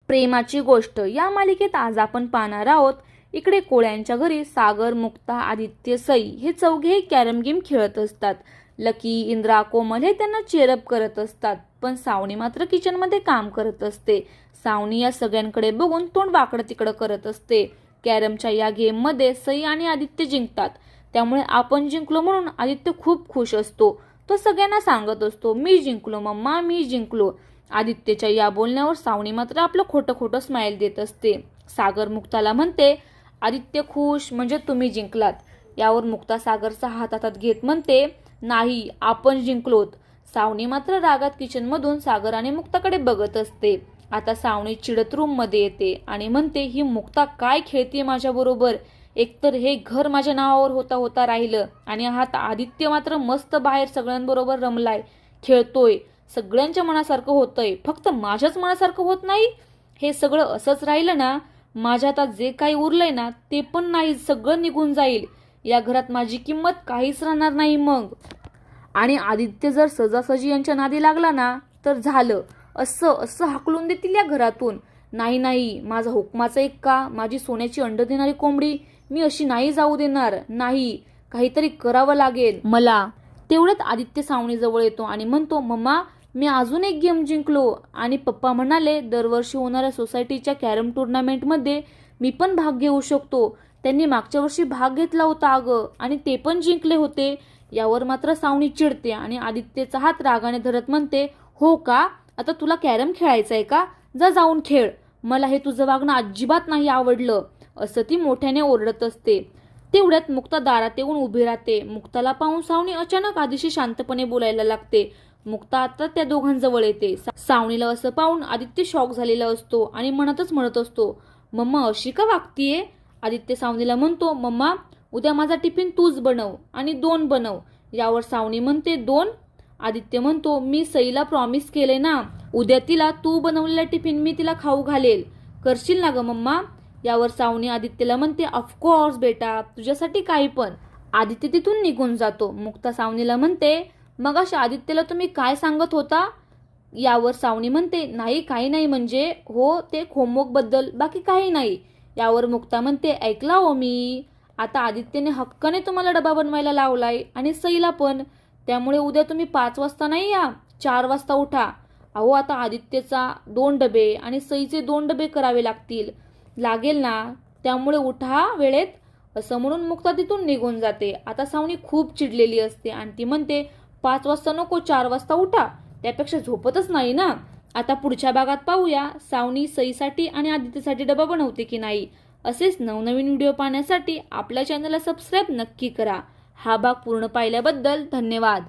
प्रेमाची गोष्ट या मालिकेत आज आपण पाहणार आहोत. इकडे कोळ्यांच्या घरी सागर, मुक्ता, आदित्य, सई हे चौघेही कॅरम गेम खेळत असतात. लकी, इंद्रा, कोमल हे त्यांना चेअरअप करत असतात. पण सावनी मात्र किचनमध्ये काम करत असते. सावनी या सगळ्यांकडे बघून तोंड वाकडं तिकडं करत असते. कॅरमच्या या गेममध्ये सई आणि आदित्य जिंकतात. त्यामुळे आपण जिंकलो म्हणून आदित्य खूप खुश असतो. तो सगळ्यांना सांगत असतो, मी जिंकलो मम्मा, मी जिंकलो. आदित्यच्या या बोलण्यावर सावनी मात्र आपलं खोटं खोटं स्माइल देत असते. सागर मुक्ताला म्हणते, आदित्य खुश म्हणजे तुम्ही जिंकलात. यावर मुक्ता सागरचा हात हातात घेत म्हणते, नाही, आपण जिंकलोत. सावनी मात्र रागात किचनमधून सागर आणि मुक्ताकडे बघत असते. आता सावनी चिडत रूममध्ये येते आणि म्हणते, ही मुक्ता काय खेळते माझ्याबरोबर. एकतर हे घर माझ्या नावावर होता होता राहिलं आणि हा आदित्य मात्र मस्त बाहेर सगळ्यांबरोबर रमलाय, खेळतोय, सगळ्यांच्या मनासारखं होतंय, फक्त माझ्याच मनासारखं होत नाही. हे सगळं असंच राहिलं ना, माझ्या आता जे काही उरलंय ना ते पण नाही, सगळं निघून जाईल. या घरात माझी किंमत काहीच राहणार नाही मग. आणि आदित्य जर सजासजी यांच्या नादी लागला ना तर झालं, असं असं हाकलून देतील या घरातून. नाही नाही, माझा हुकमाचा एक का, माझी सोन्याची अंड देणारी कोंबडी मी अशी नाही जाऊ देणार. नाही, काहीतरी करावं लागेल मला. तेवढ्यात आदित्य सावनी जवळ येतो आणि म्हणतो, मम्मा, मी अजून एक गेम जिंकलो. आणि पप्पा म्हणाले, दरवर्षी होणाऱ्या सोसायटीच्या कॅरम टुर्नामेंटमध्ये मी पण भाग घेऊ शकतो. त्यांनी मागच्या वर्षी भाग घेतला होता अगं, आणि ते पण जिंकले होते. यावर मात्र सावनी चिडते आणि आदित्यचा हात रागाने धरत म्हणते, हो का, आता तुला कॅरम खेळायचंय का, जा जाऊन खेळ. मला हे तुझं वागणं अजिबात नाही आवडलं, असं ती मोठ्याने ओरडत असते. तेवढ्यात मुक्ता दारात येऊन उभी राहते. मुक्ताला पाहून सावनी अचानक आदिशी शांतपणे बोलायला लागते. मुक्ता आता त्या दोघांजवळ येते. सावनीला असं पाहून आदित्य शॉक झालेला असतो आणि मनातच म्हणत असतो, मम्मा अशी का वागतीये. आदित्य सावनीला म्हणतो, मम्मा, उद्या माझा टिफिन तूच बनव आणि 2 बनव. यावर सावनी म्हणते, 2? आदित्य म्हणतो, मी सईला प्रॉमिस केले ना, उद्या तिला तू बनवलेला टिफिन मी तिला खाऊ घालेल, करशील ना ग मम्मा. यावर सावनी आदित्यला म्हणते, ऑफकोर्स बेटा, तुझ्यासाठी काही पण. आदित्य तिथून निघून जातो. मुक्ता सावनीला म्हणते, मग अशा आदित्यला तुम्ही काय सांगत होता. यावर सावनी म्हणते, नाही काही नाही, म्हणजे हो ते होमवर्क बद्दल, बाकी काही नाही. यावर मुक्ता म्हणते, ऐकला हो मी, आता आदित्यने हक्काने तुम्हाला डबा बनवायला लावलाय आणि सईला पण. त्यामुळे उद्या तुम्ही 5 वाजता नाही या, 4 वाजता उठा. अहो आता आदित्यचा 2 डबे आणि सईचे 2 डबे करावे लागेल ना, त्यामुळे उठा वेळेत, असं म्हणून मुक्ता तिथून निघून जाते. आता सावनी खूप चिडलेली असते आणि ती म्हणते, 5 वाजता नको, 4 वाजता उठा, त्यापेक्षा झोपतच नाही ना. आता पुढच्या भागात पाहूया सावनी सईसाठी आणि आदित्यसाठी डबा बनवते की नाही. असेच नवनवीन व्हिडिओ पाहण्यासाठी आपल्या चॅनलला सबस्क्राईब नक्की करा. हा भाग पूर्ण पाहिल्याबद्दल धन्यवाद.